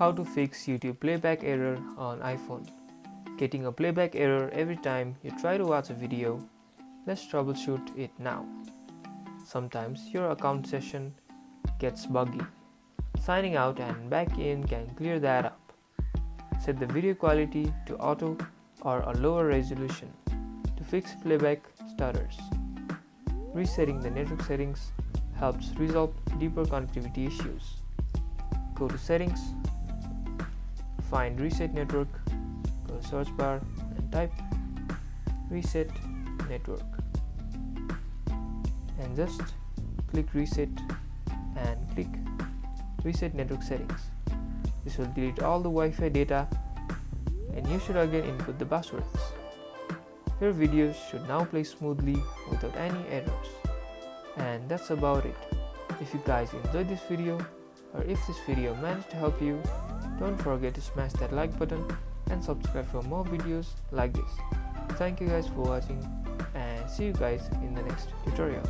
How to fix YouTube playback error on iPhone. Getting a playback error every time you try to watch a video. Let's troubleshoot it now. Sometimes your account session gets buggy. Signing out and back in can clear that up. Set the video quality to auto or a lower resolution to fix playback stutters. Resetting the network settings helps resolve deeper connectivity issues. Go to Settings, find Reset Network, go to search bar and type Reset Network, and just click Reset and click Reset Network Settings. This will delete all the Wi-Fi data and you should again input the passwords. Your videos should now play smoothly without any errors. And that's about it. If you guys enjoyed this video, or if this video managed to help you, don't forget to smash that like button and subscribe for more videos like this. Thank you guys for watching and see you guys in the next tutorial.